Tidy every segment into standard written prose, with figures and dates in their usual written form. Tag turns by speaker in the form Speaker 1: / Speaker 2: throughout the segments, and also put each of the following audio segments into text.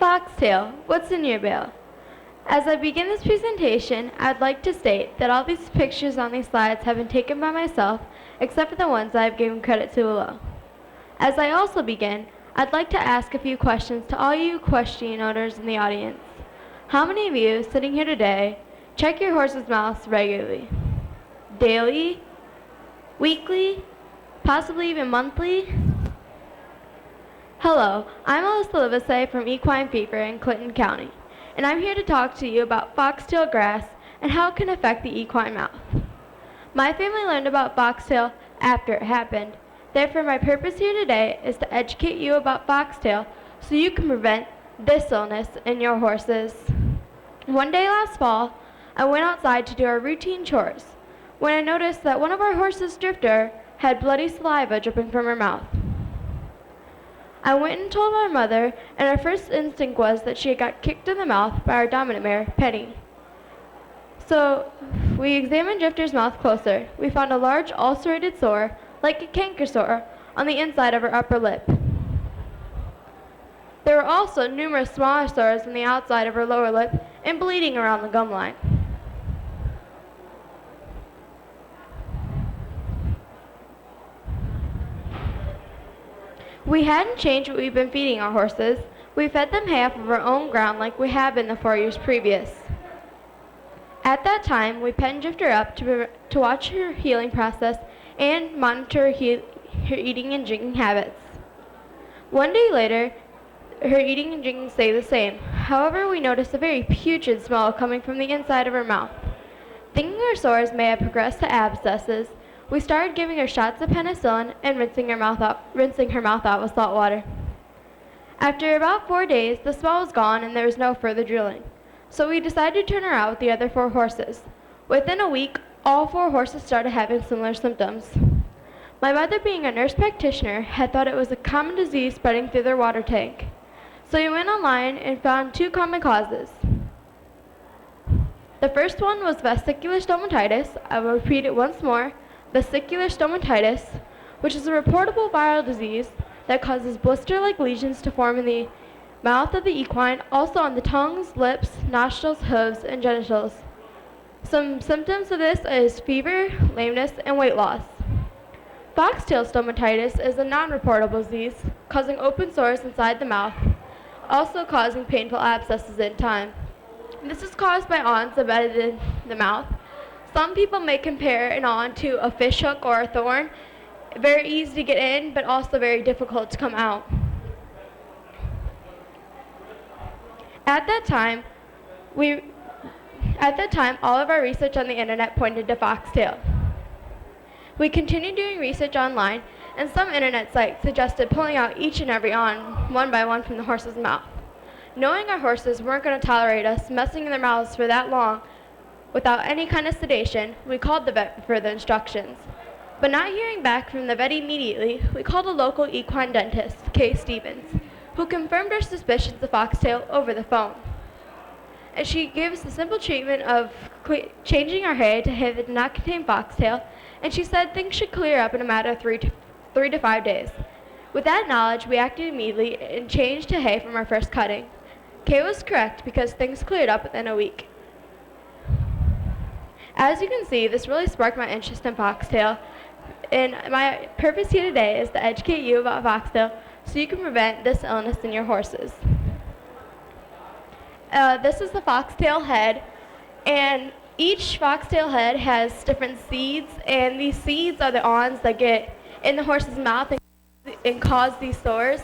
Speaker 1: Foxtail, what's in your Bale? As I begin this presentation, I'd like to state that all these pictures on these slides have been taken by myself, except for the ones I have given credit to below. As I also begin, I'd like to ask a few questions to all you equestrian owners in the audience. How many of you sitting here today check your horse's mouths regularly? Daily? Weekly? Possibly even monthly? Hello, I'm Alyssa from Equine Fever in Clinton County, and I'm here to talk to you about foxtail grass and how it can affect the equine mouth. My family learned about foxtail after it happened. Therefore, my purpose here today is to educate you about foxtail so you can prevent this illness in your horses. One day last fall, I went outside to do our routine chores when I noticed that one of our horses, Drifter, had bloody saliva dripping from her mouth. I went and told my mother, and her first instinct was that she had got kicked in the mouth by our dominant mare, Penny. So we examined Drifter's mouth closer. We found a large ulcerated sore, like a canker sore, on the inside of her upper lip. There were also numerous smaller sores on the outside of her lower lip and bleeding around the gum line. We hadn't changed what we've been feeding our horses. We fed them half of our own ground like we had been the 4 years previous. At that time, we penned Drifter up to watch her healing process and monitor her eating and drinking habits. One day later, her eating and drinking stayed the same. However, we noticed a very putrid smell coming from the inside of her mouth. Thinking her sores may have progressed to abscesses, we started giving her shots of penicillin and rinsing her mouth out with salt water. After about 4 days, the smell was gone and there was no further drilling. So we decided to turn her out with the other 4 horses. Within a week, all 4 horses started having similar symptoms. My mother, being a nurse practitioner, had thought it was a common disease spreading through their water tank. So we went online and found 2 common causes. The first one was vesicular stomatitis. I will repeat it once more. Vesicular stomatitis, which is a reportable viral disease that causes blister-like lesions to form in the mouth of the equine, also on the tongues, lips, nostrils, hooves, and genitals. Some symptoms of this is fever, lameness, and weight loss. Foxtail stomatitis is a non-reportable disease, causing open sores inside the mouth, also causing painful abscesses in time. This is caused by awns embedded in the mouth. Some people may compare an awn to a fish hook or a thorn. Very easy to get in, but also very difficult to come out. At that time, all of our research on the internet pointed to foxtail. We continued doing research online, and some internet sites suggested pulling out each and every awn, one by one, from the horse's mouth. Knowing our horses weren't going to tolerate us messing in their mouths for that long without any kind of sedation, we called the vet for further instructions. But not hearing back from the vet immediately, we called a local equine dentist, Kay Stevens, who confirmed our suspicions of foxtail over the phone. And she gave us the simple treatment of changing our hay to hay that did not contain foxtail, and she said things should clear up in a matter of 3 to 5 days. With that knowledge, we acted immediately and changed to hay from our first cutting. Kay was correct because things cleared up within a week. As you can see, this really sparked my interest in foxtail, and my purpose here today is to educate you about foxtail so you can prevent this illness in your horses. This is the foxtail head, and each foxtail head has different seeds, and these seeds are the awns that get in the horse's mouth and cause these sores.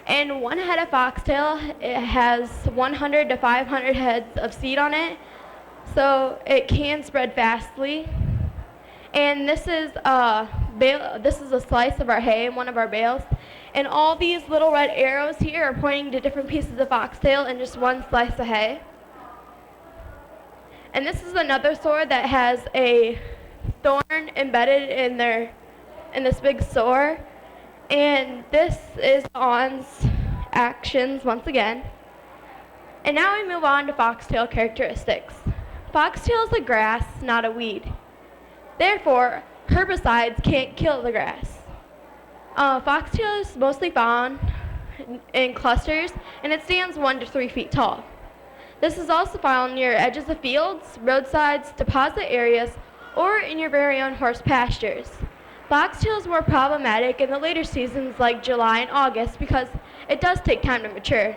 Speaker 1: And one head of foxtail, it has 100 to 500 heads of seed on it, so it can spread fastly. And this is a slice of our hay in one of our bales, and all these little red arrows here are pointing to different pieces of foxtail in just one slice of hay. And this is another sore that has a thorn embedded in this big sore. And this is awn's actions once again. And now we move on to foxtail characteristics. Foxtail is a grass, not a weed. Therefore, herbicides can't kill the grass. Foxtail is mostly found in clusters, and it stands 1 to 3 feet tall. This is also found near edges of fields, roadsides, deposit areas, or in your very own horse pastures. Foxtail is more problematic in the later seasons like July and August because it does take time to mature.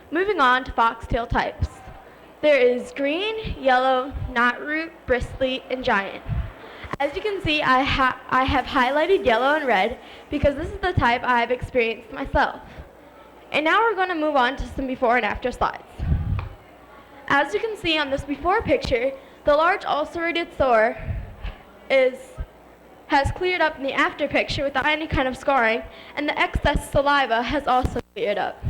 Speaker 1: Moving on to foxtail types. There is green, yellow, knotroot, bristly, and giant. As you can see, I have highlighted yellow and red because this is the type I have experienced myself. And now we're going to move on to some before and after slides. As you can see on this before picture, the large ulcerated sore has cleared up in the after picture without any kind of scarring, and the excess saliva has also cleared up.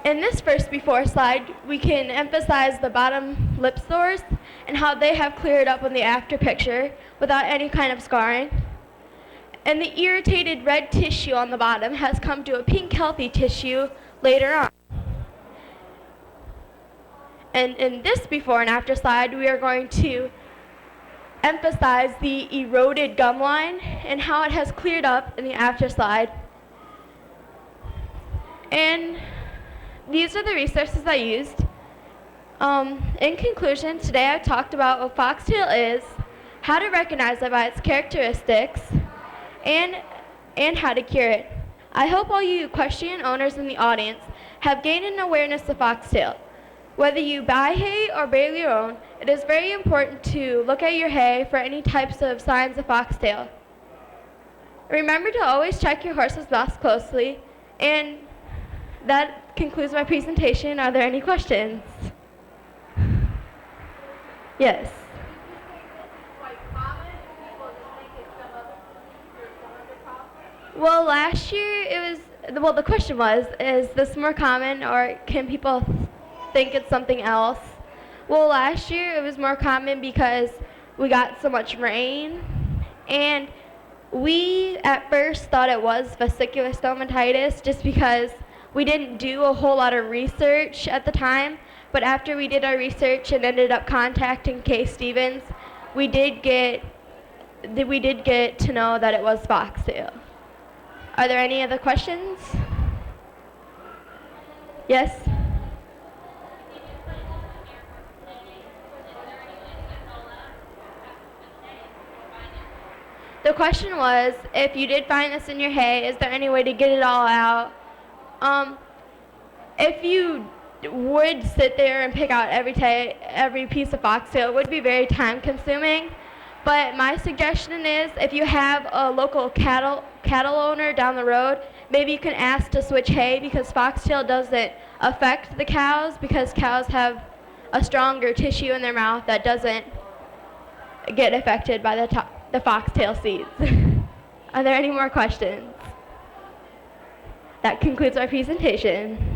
Speaker 1: In this first before slide, we can emphasize the bottom lip sores and how they have cleared up in the after picture without any kind of scarring. And the irritated red tissue on the bottom has come to a pink healthy tissue later on. And in this before and after slide, we are going to emphasize the eroded gum line and how it has cleared up in the after slide. And these are the resources I used. In conclusion, today I've talked about what foxtail is, how to recognize it by its characteristics, and how to cure it. I hope all you equestrian owners in the audience have gained an awareness of foxtail. Whether you buy hay or bale your own, it is very important to look at your hay for any types of signs of foxtail. Remember to always check your horse's mouth closely, and that concludes my presentation. Are there any questions? Yes. Well, last year the question was, is this more common or can people think it's something else? Well, last year it was more common because we got so much rain, and we at first thought it was vesicular stomatitis just because we didn't do a whole lot of research at the time, but after we did our research and ended up contacting Kay Stevens, we did get to know that it was foxtail. Are there any other questions? Yes? The question was, if you did find this in your hay, is there any way to get it all out? If you would sit there and pick out every piece of foxtail, it would be very time consuming. But my suggestion is, if you have a local cattle owner down the road, maybe you can ask to switch hay because foxtail doesn't affect the cows because cows have a stronger tissue in their mouth that doesn't get affected by the foxtail seeds. Are there any more questions? That concludes our presentation.